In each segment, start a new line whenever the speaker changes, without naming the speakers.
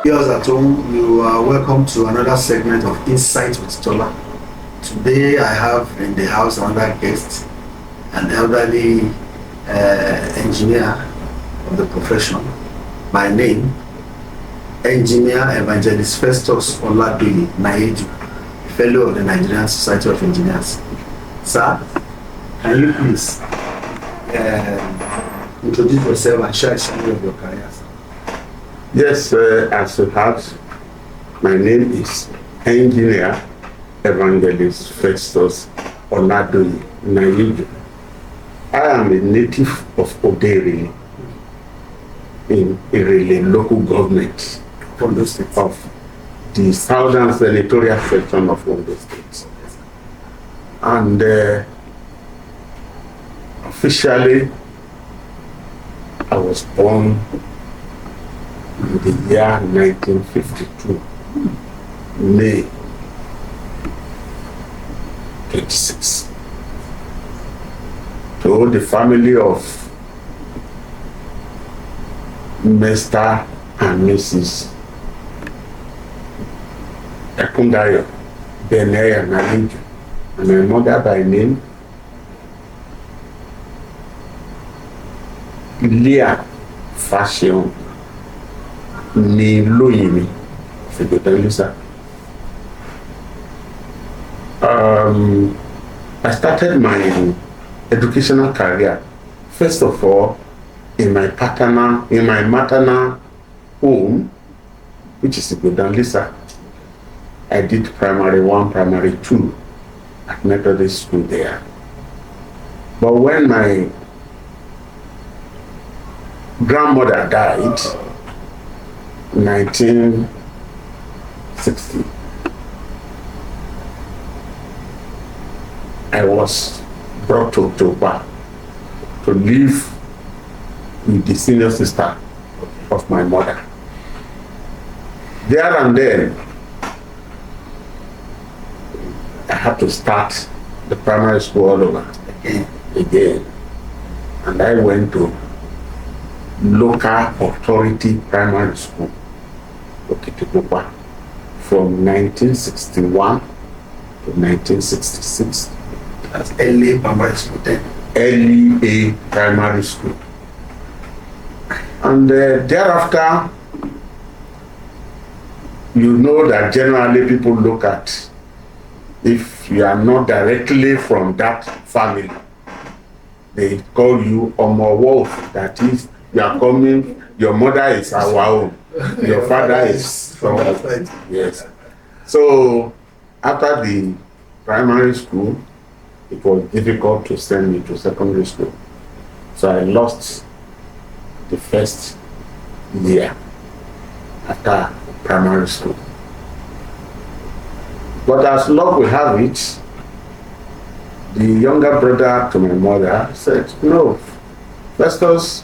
Viewers at home, you are welcome to another segment of Insight with Tola. Today I have in the house another guest, an elderly engineer of the profession, by name, Engineer Evangelist Festus Oladoye Naiyeju, fellow of the Nigerian Society of Engineers. Sir, can you please introduce yourself and share some of your career?
Yes, as you heard, my name is Engineer Evangelist Festus Oladoye Naiyeju. I am a native of Oderi in Irele local government of the Southern Senatorial section of Ondo State. And officially, I was born in the year 1952, May 26. To the family of Mr. and Mrs. Ekundayo Naiyeju, and my mother by name Leah Fashion Niloyimi Figodanlisa. I started my educational career first of all in my maternal home, which is Figodanlisa. I did primary 1, primary 2 at Methodist school there. But when my grandmother died, 1960, I was brought to Okitipupa to live with the senior sister of my mother. There and then, I had to start the primary school all over again. And I went to local authority primary school, Okitipupa, from 1961 to 1966.
That's early primary school then.
Early A primary school. And thereafter, you know that generally people look at, if you are not directly from that family, they call you Omo Wolf. That is, you are coming, your mother is our own, your father is from outside. Yes. So after the primary school, it was difficult to send me to secondary school. So I lost the first year after primary school. But as luck will have it, the younger brother to my mother said, no, Festus,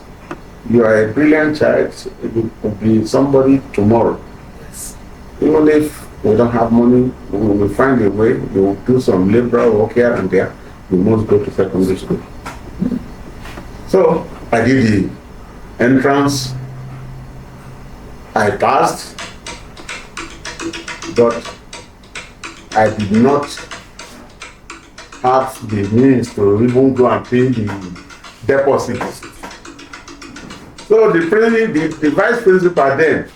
you are a brilliant child, you will be somebody tomorrow. Yes. Even if we don't have money, we will find a way, we will do some liberal work here and there, we must go to secondary school. So I did the entrance, I passed, but I did not have the means to even go and pay the deposits. So the vice principal then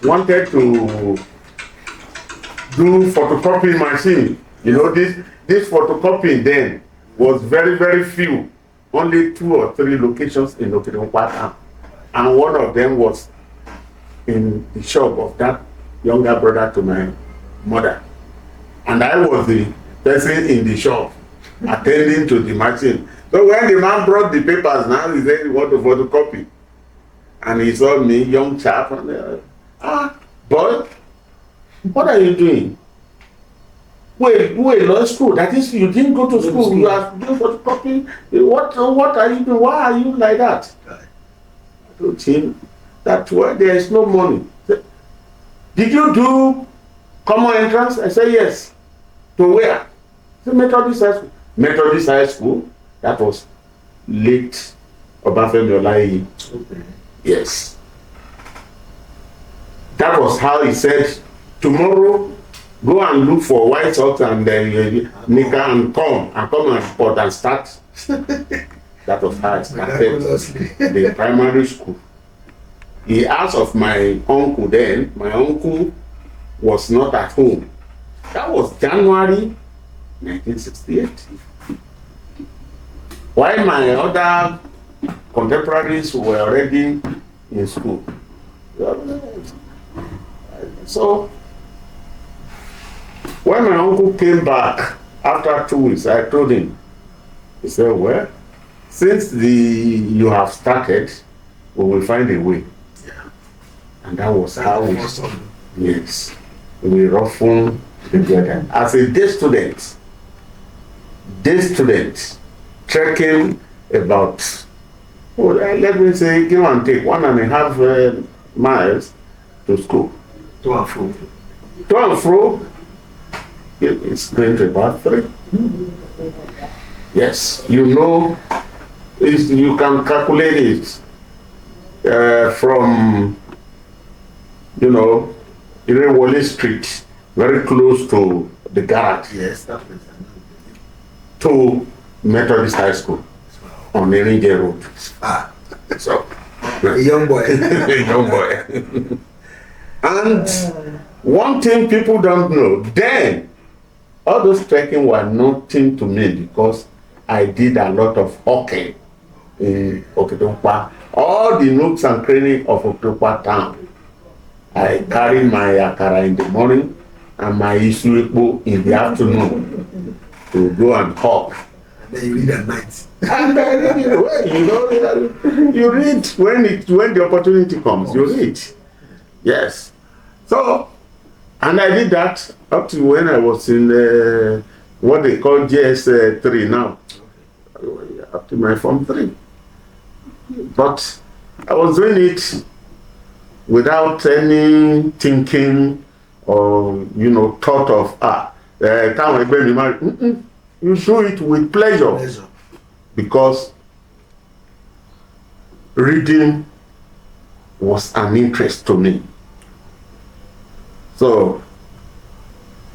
wanted to do photocopying machine. You know, this photocopying then was very, very few. Only 2 or 3 locations in Okitipupa, and one of them was in the shop of that younger brother to my mother. And I was the person in the shop attending to the machine. So when the man brought the papers, now he said he want to photocopy. And he saw me, young chap, and boy, what are you doing? Wait, law school. That is, you didn't go to school. You are doing photocopy. What are you doing? Why are you like that? I told him that there is no money. Did you do common entrance? I said yes. To where? To Methodist High School. Methodist High School. That was late Obafemi Olayi. Okay. Yes. That was how he said, tomorrow, go and look for white salt and nika and come and report and start. That was how I started the primary school. He asked of my uncle then. My uncle was not at home. That was January 1968. While my other contemporaries were already in school. So, when my uncle came back after 2 weeks, I told him, he said, well, since you have started, we will find a way.
Yeah.
And that was how we roughly together. As a day student, trekking about, let me say, give and take 1.5 miles to school.
To and fro.
To and fro, it's going to about 3. Yes, you know, you can calculate it from, Irewole Street, very close to the garage.
Yes, that was
to Methodist High School on Engr Road. So,
a young boy.
a young boy. And one thing people don't know, then, all those trekking were nothing to me because I did a lot of hawking in Okitipupa. All the nooks and crannies of Okitipupa town. I carried my akara in the morning and my isuepo in the afternoon to go and hawk.
And then you read at night.
And I read it well, you read when the opportunity comes, you read. Yes. So, and I did that up to when I was in what they call GS3 now, up to my Form 3. But I was doing it without any thinking or, thought of, you do it with pleasure. Because reading was an interest to me. So,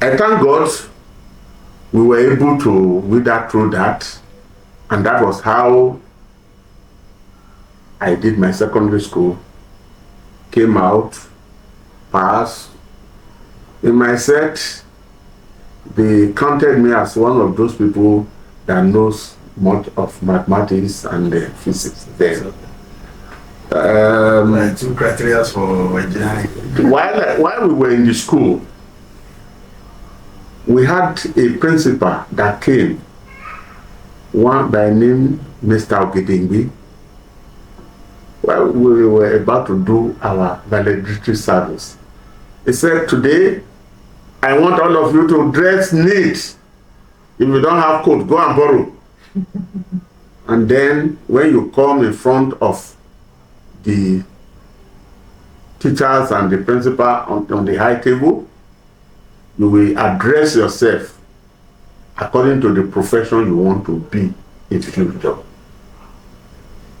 I thank God we were able to wither through that, and that was how I did my secondary school, came out, passed. In my set, they counted me as one of those people that knows much of mathematics and physics then.
Like 2 criteria for engineering.
While we were in the school, we had a principal that came, one by name Mr. Okitipupa. While we were about to do our valedictory service, he said, today, I want all of you to dress neat. If you don't have coat, go and borrow. And then when you come in front of the teachers and the principal on the high table, you will address yourself according to the profession you want to be in the future.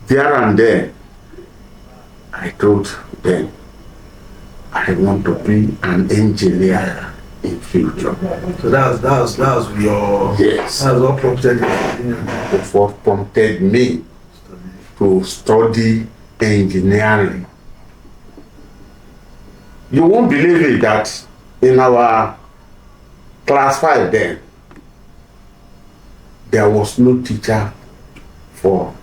There and then, I told them, I want to be an engineer in future.
So that was your...
Yes.
That was what prompted you.
That's what prompted me to study engineering. You won't believe it that in our class 5 then, there was no teacher for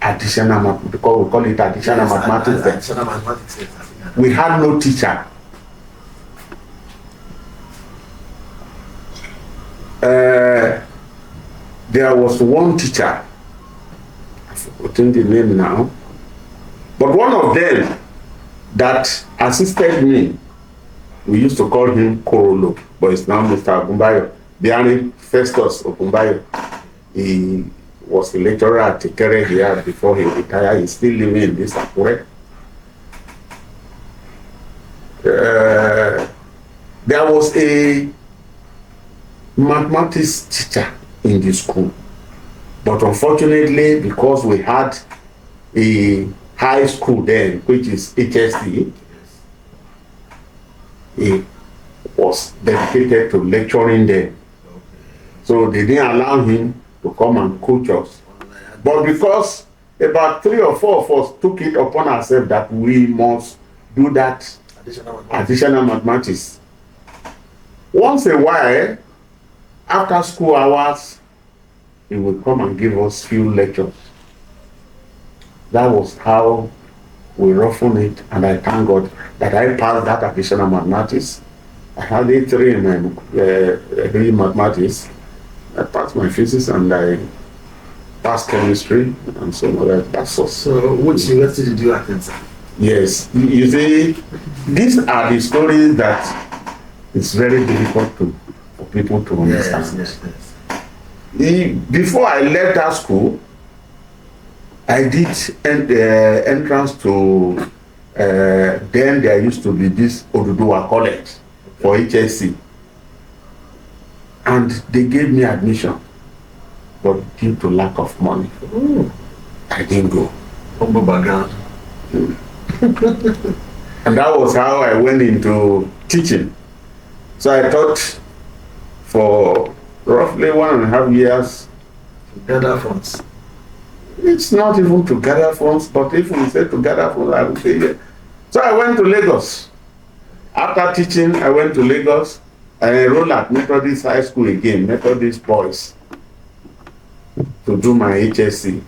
additional mathematics, because we call it additional mathematics then.
Additional mathematics, yes.
We had no teacher. There was one teacher, I've forgotten the name now, but one of them that assisted me, we used to call him Korolo, but it's now Mr. Engr Festus Oladoye. He was a lecturer at Ekere here before he retired. He's still living in this Harcourt. There was a mathematics teacher in the school, but unfortunately, because we had a high school then, which is HSC, he was dedicated to lecturing them. So they didn't allow him to come and coach us. But because about 3 or 4 of us took it upon ourselves that we must do that additional mathematics. Once a while, after school hours, he would come and give us few lectures. That was how we roughened it, and I thank God that I passed that additional mathematics. I had A3 in mathematics. I passed my physics and I passed chemistry and some other. That's all.
So, which university did you attend?
Yes, you see, these are the stories that it's very difficult for people to understand.
Yes.
Before I left that school, I did entrance to, then there used to be this Oduduwa College for HSC. And they gave me admission, but due to lack of money, I didn't go.
Humble background.
And that was how I went into teaching. So I taught for roughly 1.5 years.
To gather funds.
It's not even to gather funds, but if we say to gather funds, I would say yeah. So I went to Lagos. After teaching, I went to Lagos. I enrolled at Methodist High School again, Methodist Boys, to do my HSC,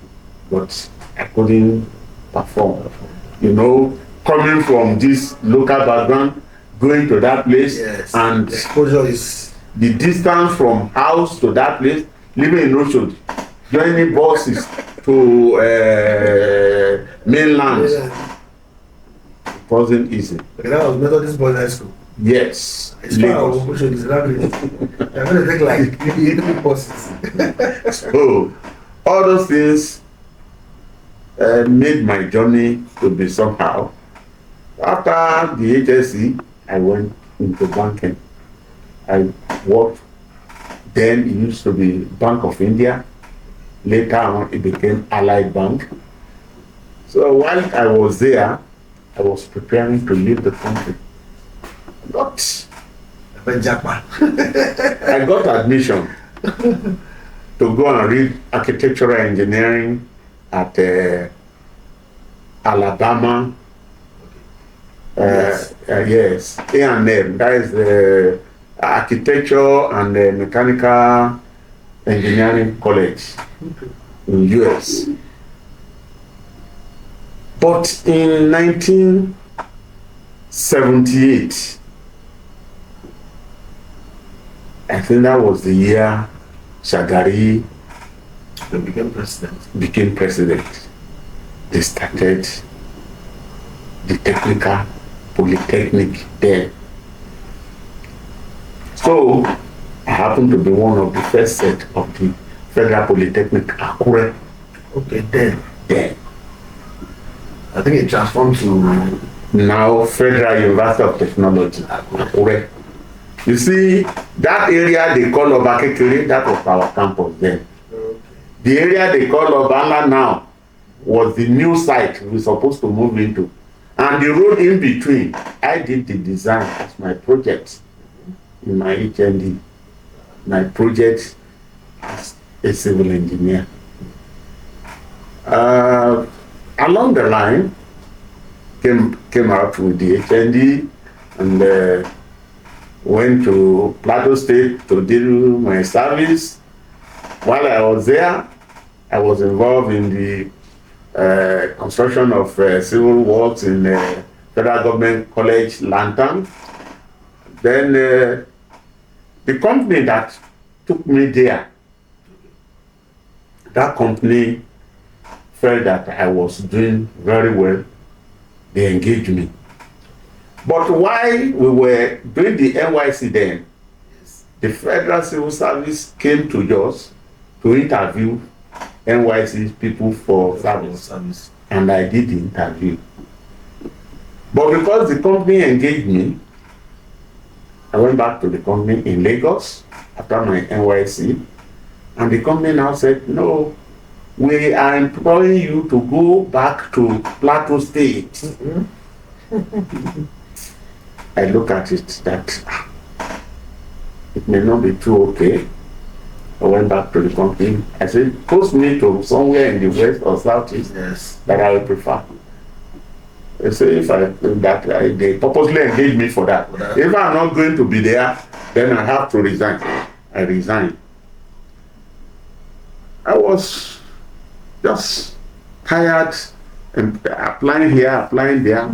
but I couldn't perform. You know, coming from this local background, going to that place,
yes.
And
exposure is
the distance from house to that place, living in Oshodi, joining buses to mainland.
Yeah.
It wasn't easy.
Okay, that was Methodist Boys High School.
Yes.
It's far of Oshodi, it's lovely. They're going to take like 3 buses.
So, all those things made my journey to be somehow. After the HSC, I went into banking. I worked, then it used to be Bank of India. Later on, it became Allied Bank. So while I was there, I was preparing to leave the country. But I got admission to go and read architectural engineering at Alabama.
Yes.
Yes, A&M. That is the Architecture and Mechanical Engineering College in US. But in 1978, I think that was the year Shagari became president. They started the technical polytechnic there. So I happened to be one of the first set of the Federal Polytechnic Akure.
Okay, then. I think it transformed to
now Federal University of Technology, Akure. You see, that area they call Obakekere, that was our campus then.
okay.
The area they call Obala now was the new site we're supposed to move into. And the road in between, I did the design as my project in my HND. My project as a civil engineer. Along the line, came out with the HND and went to Plateau State to do my service. While I was there, I was involved in the construction of civil works in Federal Government College, Lantern. Then the company that took me there, that company felt that I was doing very well. They engaged me. But while we were doing the NYC then, the Federal Civil Service came to us to interview NYC people for service. And I did the interview. But because the company engaged me, I went back to the company in Lagos after my NYC, and the company now said, no, we are employing you to go back to Plateau State. I look at it that it may not be too okay. I went back to the company. I said, post me to somewhere in the west or southeast that I would prefer. They say they purposely engaged me for that. If I'm not going to be there, then I have to resign. I resigned. I was just tired and applying here, applying there.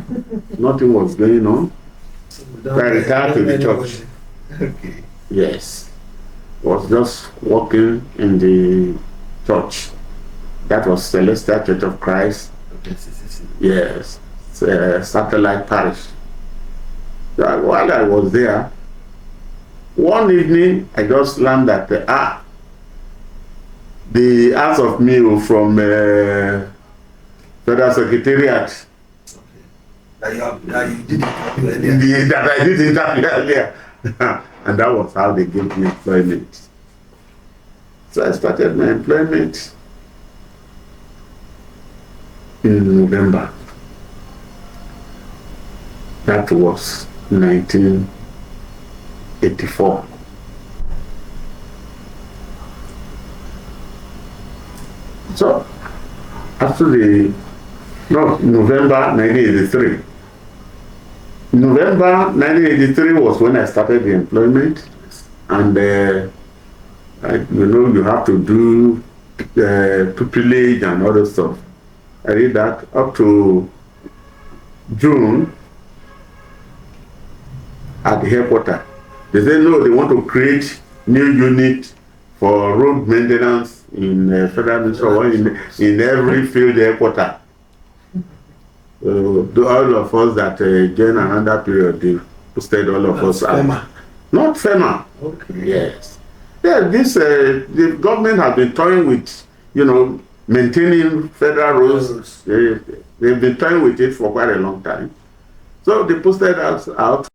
Nothing was going on. So I retired to the church.
Okay.
Yes. Was just working in the church. That was Celestial Church of Christ.
Okay.
Yes. Satellite parish. So while I was there, one evening I just learned that the House of Meal from Federal Secretariat.
Okay. That you did it earlier.
That I did it earlier. And that was how they gave me employment. So I started my employment in November. That was 1984. So after November 1983. November 1983 was when I started the employment, and you have to do pupillage and other stuff. I did that up to June at the headquarters. They said no, they want to create new unit for road maintenance in Federal Ministry or in every field headquarters. All of us that joined another period, they posted all of us out.
FERMA.
Not FERMA.
Okay.
Yes. Yeah, the government has been toying with, maintaining federal roads. They've been toying with it for quite a long time. So they posted us out,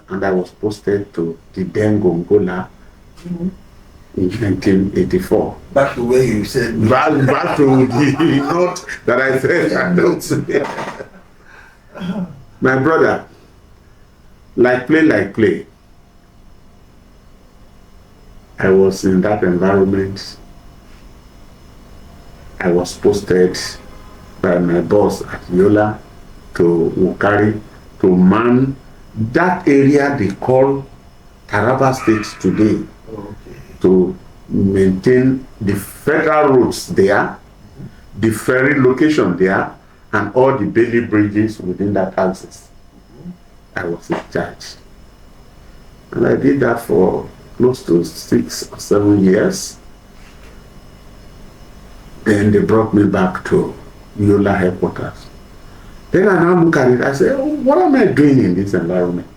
and I was posted to the then Gongola in 1984.
Back to where you said.
Back to the note that I said. My brother, like play. I was in that environment. I was posted by my boss at Yola to Wukari to man that area they call Taraba State today.
Okay.
To maintain the federal roads there, the ferry location there, and all the Bailey bridges within that axis. I was in charge. And I did that for close to 6 or 7 years. Then they brought me back to Yola headquarters. Then I now look at it, I say, what am I doing in this environment?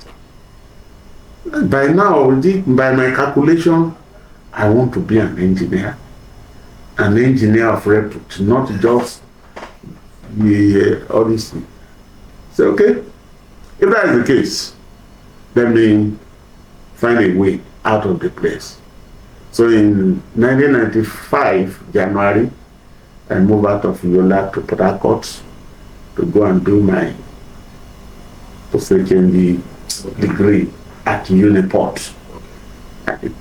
By now, by my calculation, I want to be an engineer of repute, not just all these things. So, okay, if that is the case, let me find a way out of the place. So in 1995, January, I moved out of Yola to Port Harcourt to go and do my post-secondary degree at Uniport.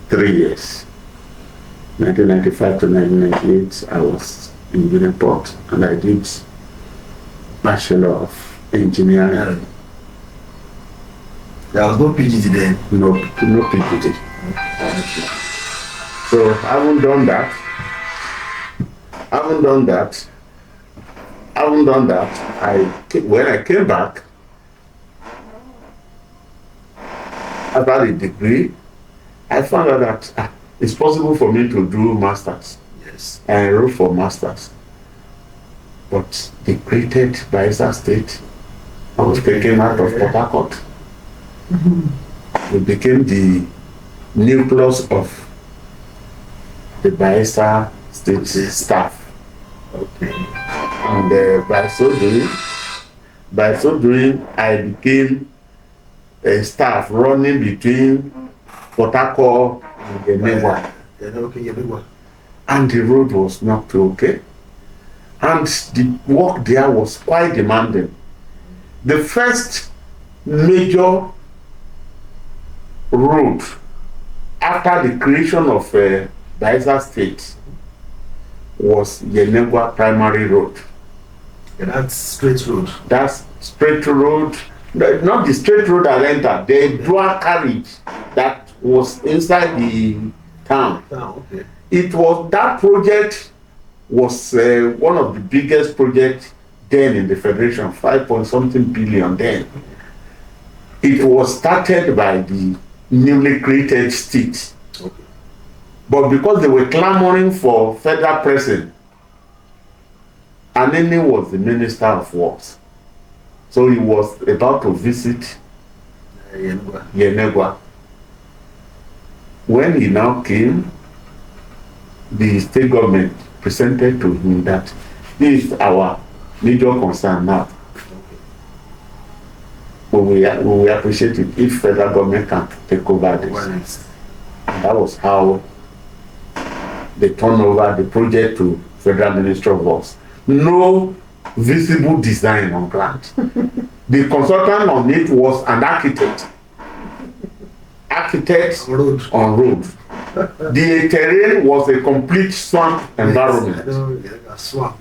3 years. 1995 to 1998, I was in Uniport, and I did Bachelor of Engineering.
There was no PGD then?
No PGD. So I haven't done that. When I came back, after the degree, I found out that it's possible for me to do masters.
Yes.
I enrolled for masters. But the created Bayelsa State, I was taken out of Port Harcourt. It became the nucleus of the Bayelsa State staff.
Okay.
And by so doing, I became a staff running between Port Harcourt and Yenagoa. And the road was not too okay. And the work there was quite demanding. The first major road after the creation of Bayelsa State was Yenagoa Primary Road.
And that's straight road.
That's straight road, not the straight road that entered, the dual carriage that was inside the town.
Okay.
It was, that project was one of the biggest projects then in the Federation, 5 point something billion then. It was started by the newly created state.
Okay.
But because they were clamoring for federal president, Anene was the Minister of Works. So he was about to visit Yenagoa. When he now came, the state government presented to him that this is our major concern now. But we appreciate it if federal government can take over this. And that was how they turned over the project to Federal Ministry of Works. No visible design on ground. The consultant on it was an architect. Architect on road. The terrain was a complete swamp environment.
Swamp.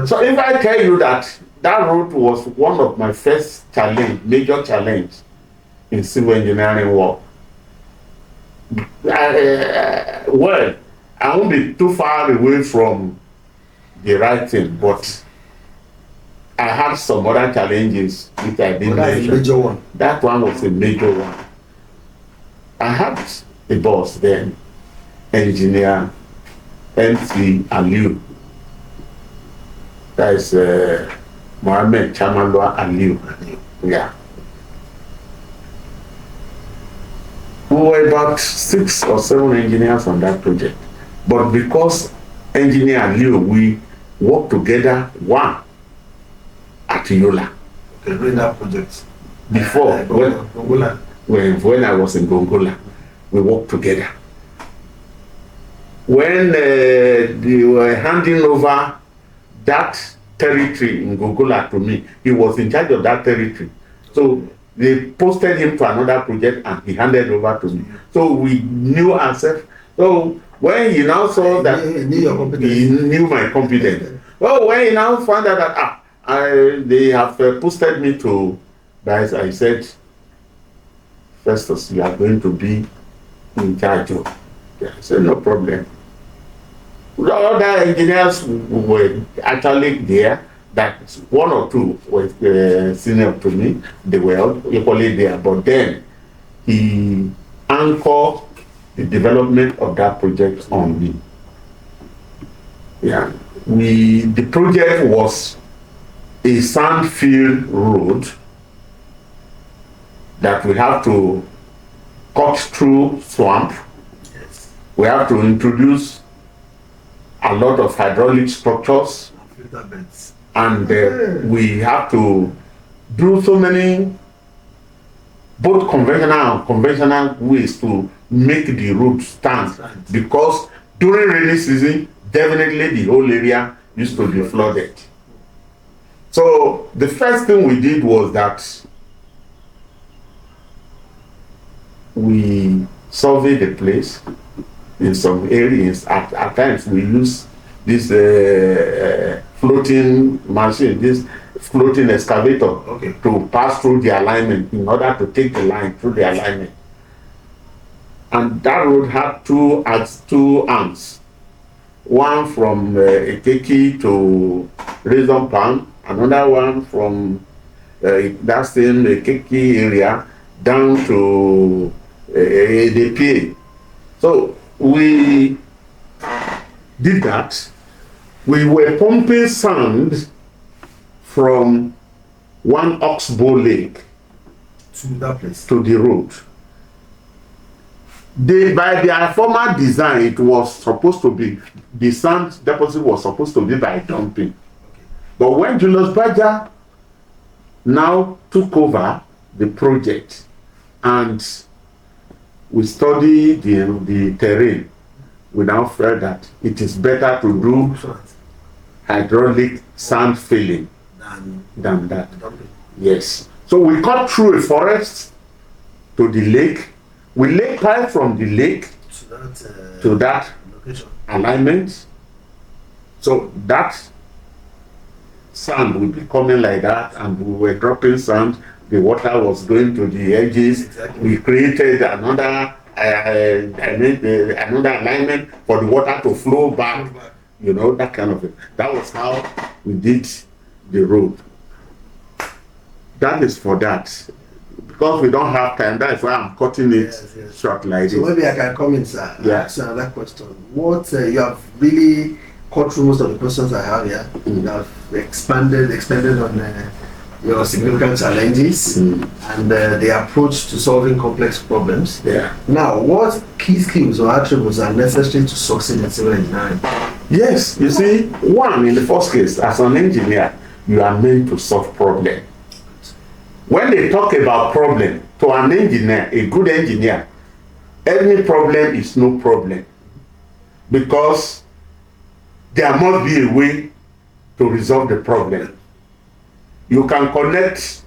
So if I tell you that that road was one of my first major challenge in civil engineering work, well, I won't be too far away from the right thing, but I had some other challenges which I didn't mention.
A major one.
That one was a major one. I had a boss then, engineer MC Aliu. That is Mohammed Chamanwa Aliu. Yeah. We were about 6 or 7 engineers on that project. But because engineer Aliu, we worked together at Yola.
Okay, doing that project.
Before,
Gongola.
When I was in Gongola, we worked together. When they were handing over that territory in Gongola to me, he was in charge of that territory. So they posted him to another project and he handed over to me. So we knew ourselves. So when he now saw that
he knew your competence.
He knew my competence. Well, when he now found out that they have posted me to guys, I said, Festus, you are going to be in charge of. I said, no problem. The other engineers were actually there, that 1 or 2 were senior to me. They were equally there, but then he anchored the development of that project on me. Yeah, the project was a sand-filled road that we have to cut through swamp.
Yes.
We have to introduce a lot of hydraulic structures, and we have to do so many both conventional and unconventional ways to make the road stand, because during rainy season definitely the whole area used to be flooded. So the first thing we did was that we surveyed the place. In some areas, at times we use this floating machine, this floating excavator,
okay,
to pass through the alignment in order to take the line through the alignment. And that road had two arms, one from Ekeki to Raison Palm, another one from that same Ekeki area down to the So we did that. We were pumping sand from one oxbow lake
to that place,
to the road. By their former design, it was supposed to be, the sand deposit was supposed to be by dumping.
okay.
But when Julius Baja now took over the project and we studied the terrain, we now felt that it is better to do hydraulic sand filling than that.
Dumping.
Yes. So we cut through a forest to the lake, We lay pipe from the lake to that
location.
alignment. So that sand will be coming like that, and we were dropping sand. The water was going to the edges.
Exactly.
We created another another alignment for the water to flow back. You know, that kind of thing. That was how we did the road. That is for that. Because we don't have time, that is why I'm cutting it short like this.
So maybe I can come in, sir.
Yeah.
Ask another question. What you have really cut through most of the questions I have here. You have expanded on your significant challenges and the approach to solving complex problems.
Yeah.
Now, what key skills or attributes are necessary to succeed in civil engineering?
Yes, you see, one, in the first case, as an engineer, you are meant to solve problems. When they talk about problem, to an engineer, a good engineer, any problem is no problem. Because there must be a way to resolve the problem. You can connect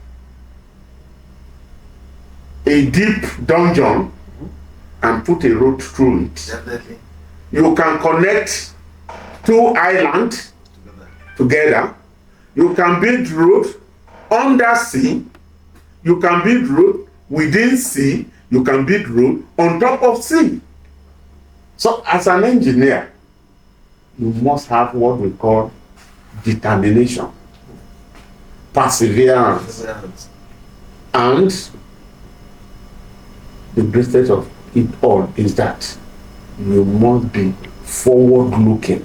a deep dungeon and put a road through it.
Definitely.
You can connect two islands together. You can build road under sea. You can build road within sea. You can build road on top of sea. So as an engineer, you must have what we call determination, perseverance, and the greatest of it all is that you must be forward-looking.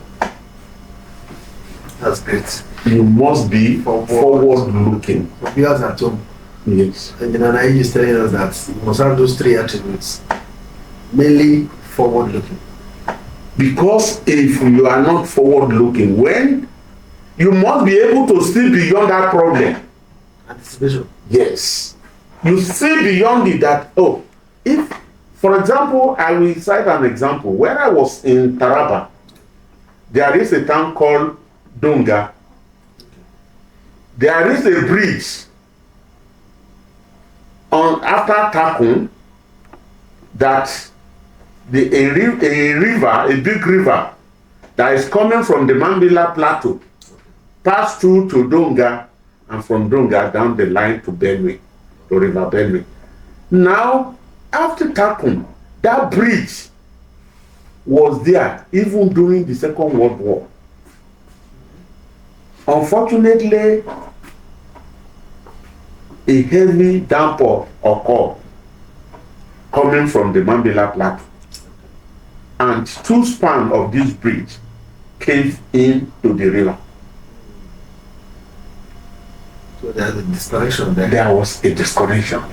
That's great.
You must be forward-looking.
For viewers at home,
Yes.
Engineer Naiyeju is telling us that you must have those three attributes. Mainly forward-looking.
Because if you are not forward-looking, when you must be able to see beyond that problem.
Anticipation.
Yes. You see beyond it that, oh, if, for example, I will cite an example. When I was in Taraba, there is a town called Donga. There is a bridge on after Takun that a river, a big river that is coming from the Mambila Plateau, pass through to Donga, and from Donga down the line to Benue, to River Benue. Now, after Takun, that bridge was there even during the Second World War. Unfortunately, a heavy downpour occurred coming from the Mambila Plateau, and two spans of this bridge caved into the river.
So there's a disconnection there.
There was a disconnection.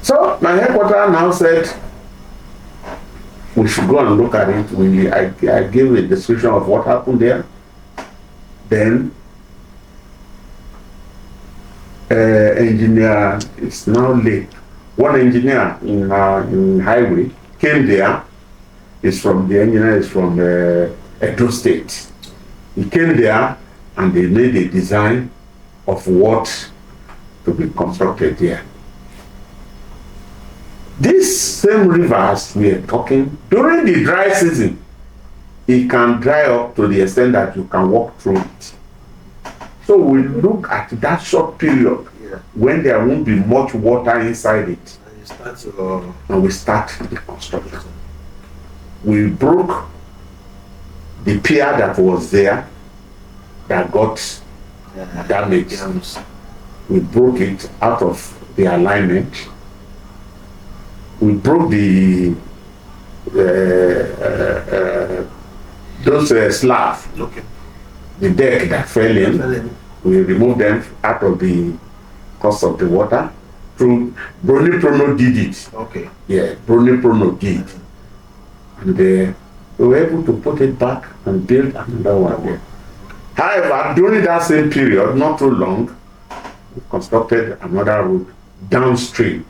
So my headquarters now said we should go and look at it. I gave a description of what happened there. Then engineer, it's now late. One engineer in highway came there. The engineer is from Edo State. He came there and they made a design of what to be constructed there. This same rivers we are talking, during the dry season, it can dry up to the extent that you can walk through it. So we look at that short period when there won't be much water inside it.
And you start to,
and we start the construction. We broke the pier that was there that got damaged. We broke it out of the alignment. We broke the those slabs, the deck that fell in. We removed them out of the course of the water. Through Brony Prono did it.
Okay.
Yeah, Brony Prono did. And we were able to put it back and build another one there. However, during that same period, not too long, we constructed another road downstream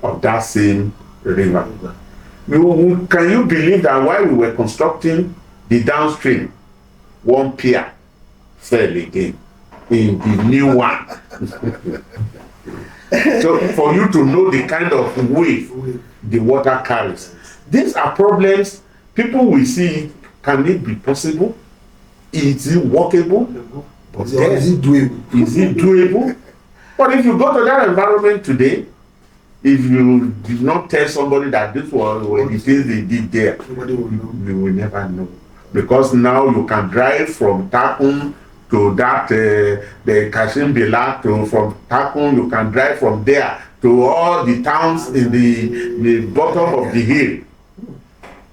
of that same river. Can you believe that while we were constructing the downstream, one pier fell again in the new one? So for you to know the kind of wave the water carries. These are problems people will see. Can it be possible? Is it workable? But
is it doable?
Is it doable? But if you go to that environment today, if you did not tell somebody that this was the things they did there,
nobody will know.
You will never know. Because now you can drive from Takun to that the Kashimbila to from Takun, you can drive from there to all the towns in the bottom of the hill.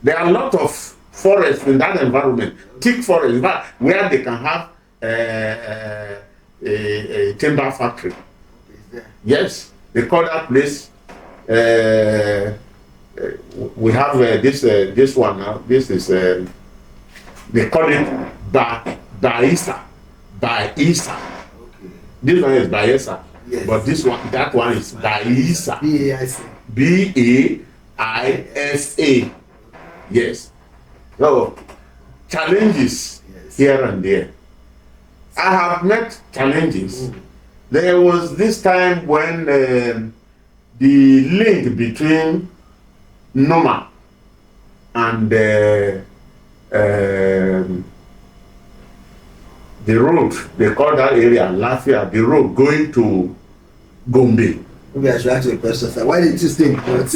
There are a lot of forests in that environment, thick forest, where they can have a timber factory. Yes, they call that place. We have this one now. This is they call it Baisa. Baisa.
Okay.
This one is Baisa,
Yes.
but that one is Baisa.
BAISA.
BAISA. Yes. So challenges here and there. I have met challenges. There was this time when the link between Noma and the road, they call that area Lafia, the road going to Gombe.
Maybe I should ask you a question, sir. Why did you stay in court?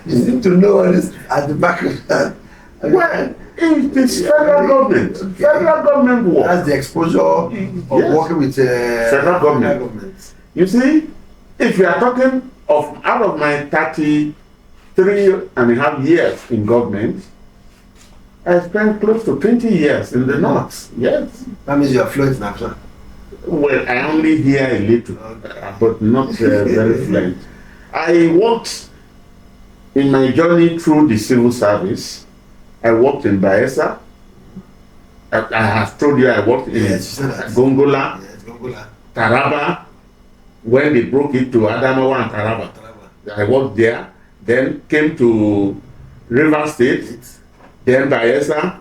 You seem to know what is at the back of that.
Well, it's federal government. Federal government work.
That's the exposure of working with
federal government. You see, if you are talking of out of my 33.5 years in government, I spent close to 20 years in the north. Yes.
That means you are fluent in Accra.
Well, I only hear a little, but not very fluent. I worked in my journey through the civil service. I worked in Bayelsa. I have told you I worked in Gongola,
Gongola,
Taraba, when they broke it to Adamawa and Taraba. I worked there, then came to River State, then Bayelsa.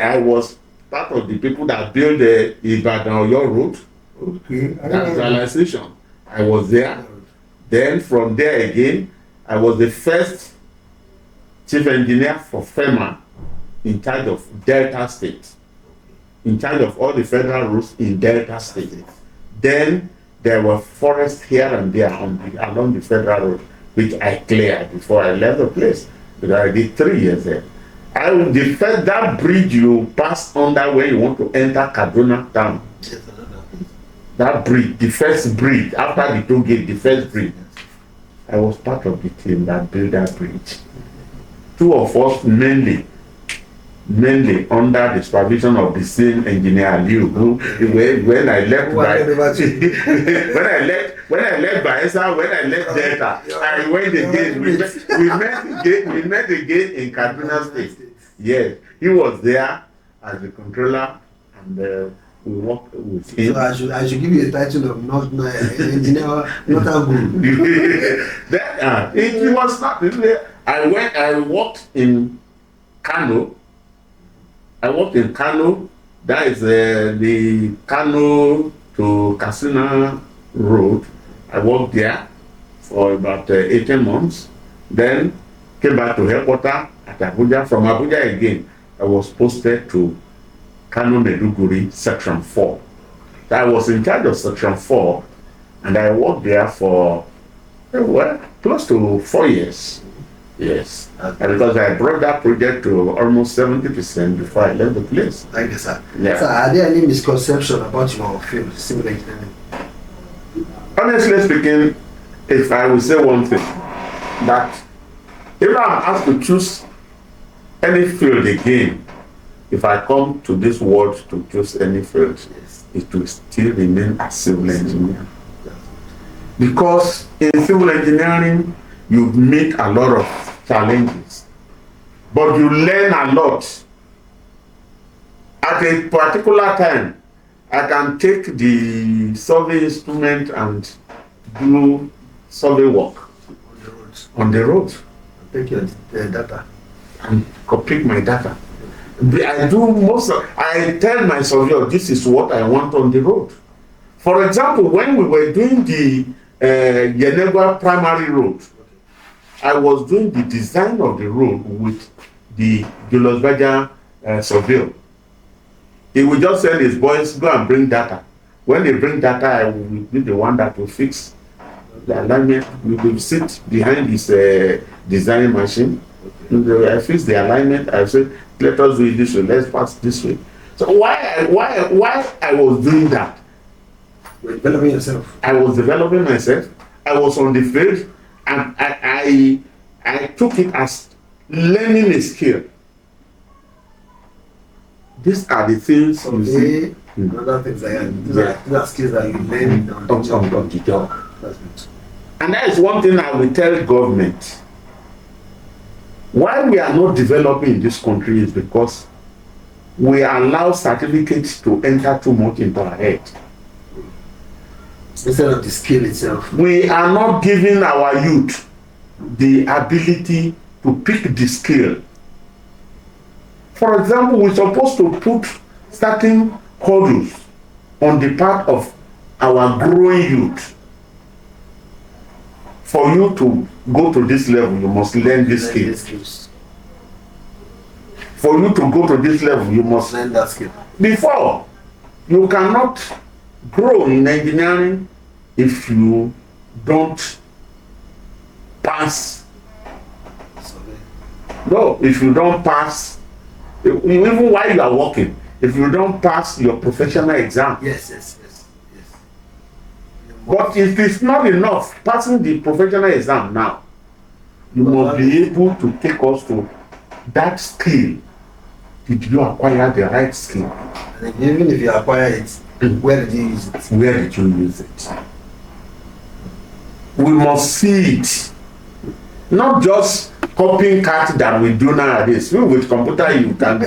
I was part of the people that built the Ibadan-Oyo road.
Okay.
That's realization. I was there. Then from there again, I was the first chief engineer for FERMA in charge of Delta State, in charge of all the federal roads in Delta State. Then there were forests here and there along the federal road, which I cleared before I left the place, because I did 3 years there. That bridge you pass under when you want to enter Kaduna town, that bridge, the first bridge, after the toll gate, the first bridge, I was part of the team that built that bridge. 2 of us mainly under the supervision of the same engineer Aliu, who when I left Bayelsa, when I left Delta, I went again. We met again in Kaduna State. Yes, he was there as the controller, and we worked with him.
So I should give you a title of not engineer, not that good.
It was not. I worked in Kano. That is the Kano to Katsina road. I worked there for about 18 months. Then came back to headquarters at Abuja. From Abuja again, I was posted to Kano Meduguri Section 4. I was in charge of Section 4, and I worked there for close to 4 years. Yes, and because I brought that project to almost 70% before I left the place.
Thank you, sir.
Yeah.
Sir, are there any misconceptions about your field, civil engineering?
Honestly speaking, if I will say one thing, that if I'm asked to choose any field again, if I come to this world to choose any field, it will still remain as civil engineer. Because in civil engineering, you meet a lot of challenges, but you learn a lot. At a particular time, I can take the survey instrument and do survey work on the road.
Take your data
and copy my data. I tell my surveyor, this is what I want on the road. For example, when we were doing the Yenagoa Primary Road, I was doing the design of the road with the Julius Berger surveyor. He would just send his boys, go and bring data. When they bring data, I will be the one that will fix the alignment. We will sit behind his design machine. I fix the alignment. I say, let us do it this way. Let's pass this way. So why I was doing that?
You're developing yourself.
I was developing myself. I was on the field, and I took it as learning a skill. These are the things you see.
Other things like that. These are skills that you learn on
the job.
That's good.
And that is one thing I will tell government. Why we are not developing in this country is because we allow certificates to enter too much into our head.
Instead of the skill itself.
We are not giving our youth the ability to pick the skill. For example, we're supposed to put certain hurdles on the part of our growing youth. For you to go to this level, you must learn this skill. For you to go to this level, you must
learn that skill.
Before, you cannot grow in engineering if you don't pass. No, if you don't pass, even while you are working, if you don't pass your professional exam.
Yes.
But it is not enough passing the professional exam now. You must be able to take us to that skill. Did you acquire the right skill?
And even if you acquire it, where did you use it?
Where did you use it? We must see it. Not just copying cat that we do nowadays. With computer, you can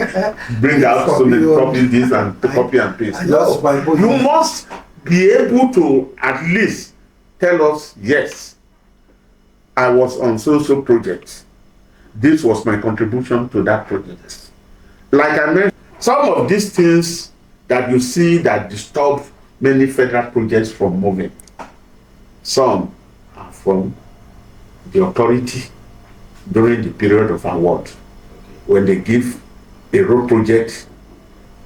bring out so many copy this and copy and paste. No, you must be able to at least tell us, yes, I was on social projects. This was my contribution to that project. Like I mentioned, some of these things that you see that disturb many federal projects from moving, some are from the authority during the period of award, when they give a road project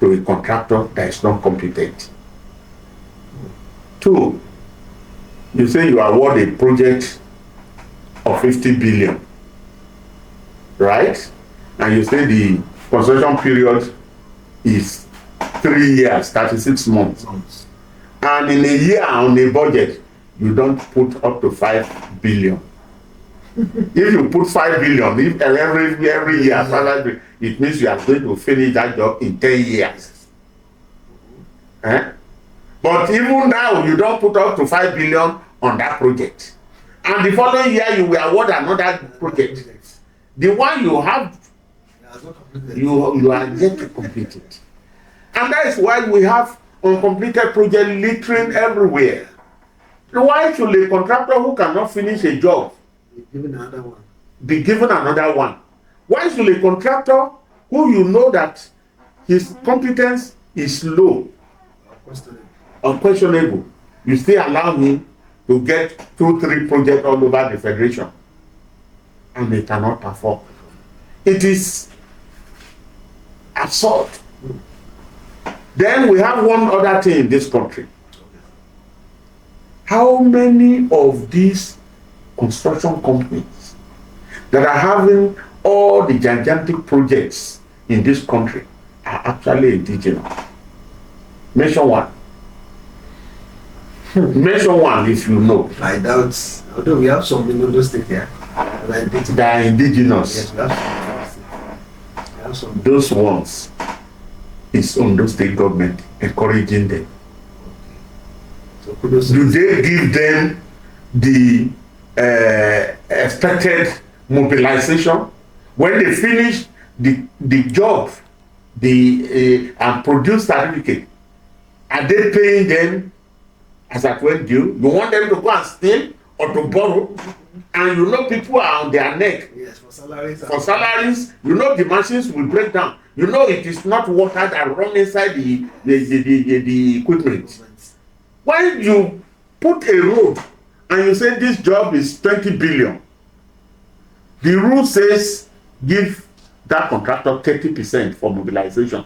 to a contractor that is not competent. 2, you say you award a project of 50 billion, right? And you say the construction period is 3 years, 36 months. And in a year on a budget, you don't put up to 5 billion. If you put 5 billion, if every year, it means you are going to finish that job in 10 years. But even now, you don't put up to 5 billion on that project. And the following year, you will award another project. The one you have, you are yet to complete it. And that is why we have uncompleted project littering everywhere. Why should a contractor who cannot finish a job be given another one? Why should a contractor who you know that his competence is low, unquestionable, you still allow him to get 2-3 projects all over the federation and they cannot perform? It is absurd. Then we have one other thing in this country. How many of these construction companies that are having all the gigantic projects in this country are actually indigenous? Mention one. Mention one if you know.
I doubt. Although we have some in those states here.
They are indigenous.
Yes, we have some.
Those ones is on the state government encouraging them.
So kudos.
Do they give them the expected mobilization when they finish the job, and produce certificate? Are they paying them as at when due? You want them to go and steal or to borrow? And you know people are on their neck.
Yes, for salaries.
For salaries, you know the machines will break down. You know it is not water that run inside the equipment. When you put a road and you say this job is 20 billion, the rule says give that contractor 30% for mobilization.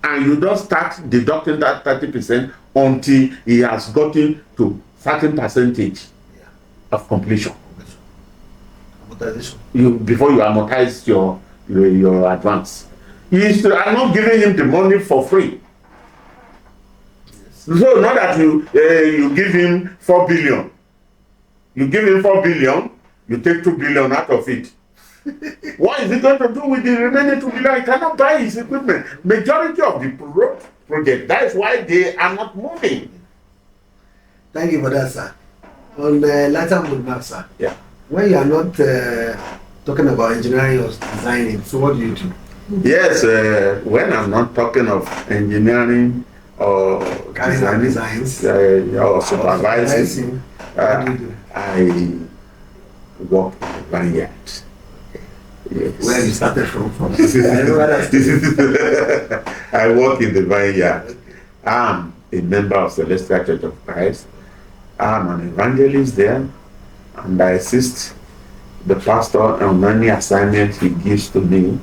And you don't start deducting that 30% until he has gotten to certain percentage of completion. Before you amortize your advance. You are not giving him the money for free. So not that you give him 4 billion. You give him 4 billion, you take 2 billion out of it. What is he going to do with the remaining 2 billion? He cannot buy his equipment. Majority of the road project, that is why they are not moving.
Thank you for that, sir. On the lighter mood now, sir.
Yeah.
When you are not talking about engineering or designing, so what do you do?
Yes, when I'm not talking of engineering or
designs
or supervising,
what do you do?
I work in the vineyard. Yes.
Where you started from?
I work in the vineyard. I'm a member of Celestial Church of Christ. I'm an evangelist there, and I assist the pastor on any assignment he gives to me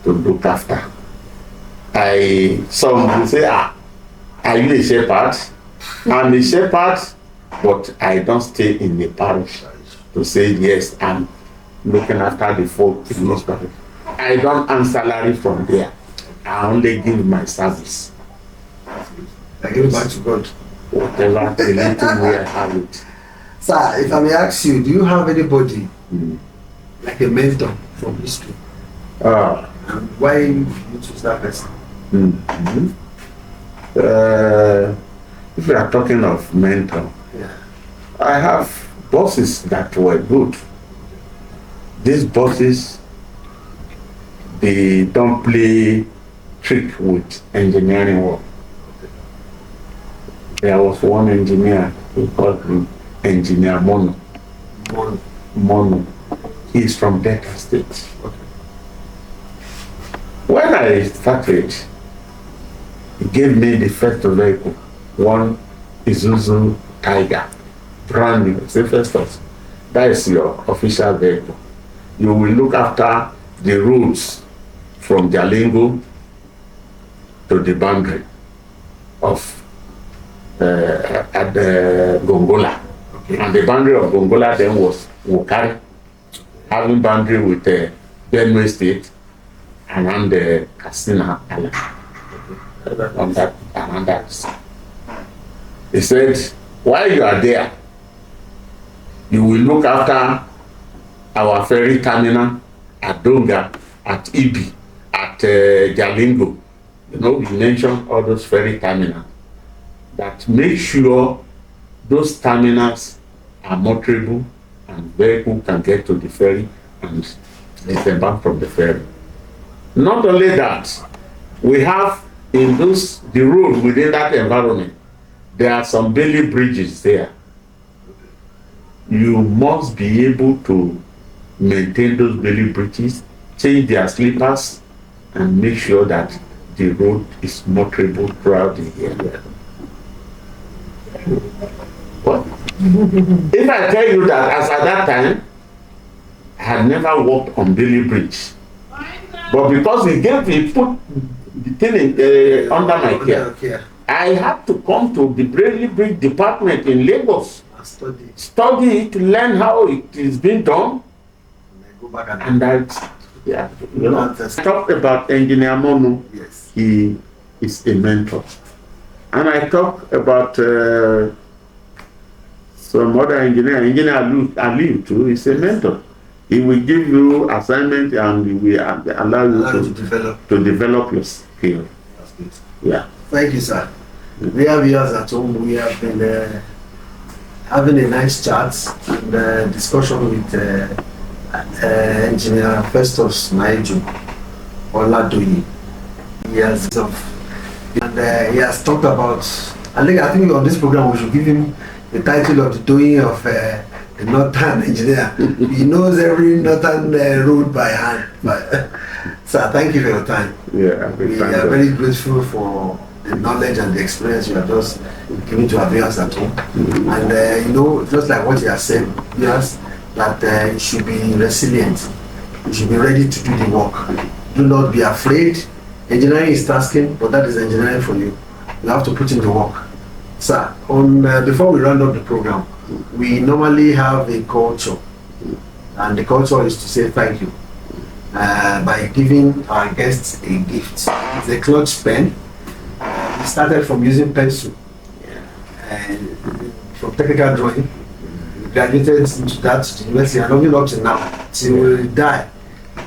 to look after. Some will say, are you a shepherd? I'm a shepherd, but I don't stay in the parish to say, yes, I'm looking after the folk in this parish. I don't earn salary from there. I only give my service.
I give it back to God.
Whatever the little way I have it.
Sir, if I may ask you, do you have anybody like a mentor from history? And why you choose that person?
If we are talking of mentor, I have bosses that were good. These bosses, they don't play trick with engineering work. There was one engineer, we called him Engineer Mono. Mono. He's from Delta State. When I started, he gave me the first vehicle, one Isuzu Tiger, brand new. Say, Festus, that is your official vehicle. You will look after the roads from Jalingo to the boundary of at the Gongola. And the boundary of Gongola then was Wokari, having boundary with Benue State and the Katsina Island. Around that. He said, while you are there, you will look after our ferry terminal at Donga, at Ibi, at Jalingo. You know, you mentioned all those ferry terminals. That make sure those terminals are motorable and vehicle can get to the ferry and disembark from the ferry. Not only that, we have in the road within that environment, there are some Bailey bridges there. You must be able to maintain those Bailey bridges, change their sleepers, and make sure that the road is motorable throughout the year. What? If I tell you that as at that time, I had never walked on Bailey Bridge, but because he put the thing under my care, I had to come to the Bailey Bridge department in Lagos, study it, to learn how it is being done, and that, I talked about Engineer Mono.
Yes.
He is a mentor. And I talk about some other engineer Aliu too, is a mentor. He will give you assignment and he will allow you to develop your skill.
That's good.
Yeah.
Thank you, sir. We have viewers at home. We have been having a nice chat and discussion with Engineer Festus Naiyeju Oladoye. He has talked about, I think on this program we should give him the title of the doing of the northern engineer. He knows every northern road by hand. Sir, thank you for your time.
Yeah,
we are very grateful for the knowledge and the experience you are just giving to our viewers at home. And you know, just like what you have said, viewers, that you should be resilient. You should be ready to do the work. Do not be afraid. Engineering is tasking, but that is engineering for you. You have to put in the work. Sir, before we round up the program, we normally have a culture, and the culture is to say thank you by giving our guests a gift. It's a clutch pen. We started from using pencil and from technical drawing. We graduated into that to the university, and even up to now, till we die.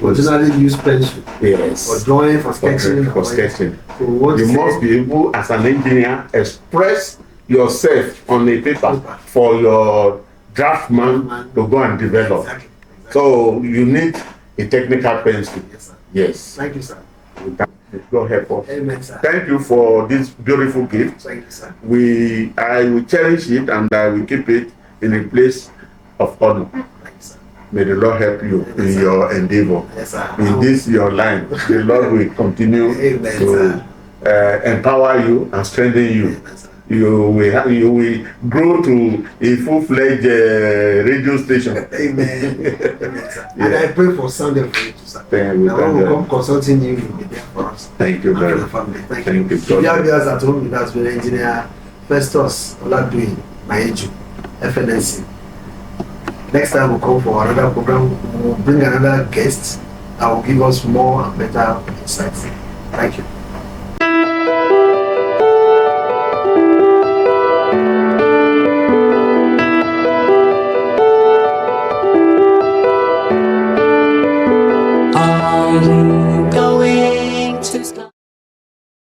We generally use pencil.
Yes.
For drawing, for sketching.
For sketching.
So
you must be able, as an engineer, express yourself on a paper for your draftsman to go and develop.
Exactly.
So you need a technical pencil.
Yes, sir.
Yes.
Thank you, sir.
God help us.
Amen, sir.
Thank you for this beautiful gift.
Thank you, sir.
I will cherish it, and I will keep it in a place of honor.
Thank you, sir.
May the Lord help you in your endeavor.
Yes, sir.
In this your line, the Lord will continue
Amen,
to empower you and strengthen you.
Amen, sir.
You will grow to a full-fledged radio station.
Amen. Amen, sir.
Yeah.
And I pray for Sunday for you too, sir.
Thank you.
Now when we come consulting you, you'll be there for us.
Thank you very
And for the
much.
family.
Thank you.
If you have viewers at home, it has been Engineer Festus Oladoye Naiyeju FNSE. Next time we'll come for another program. We'll bring another guest that will give us more and better insights. Thank you.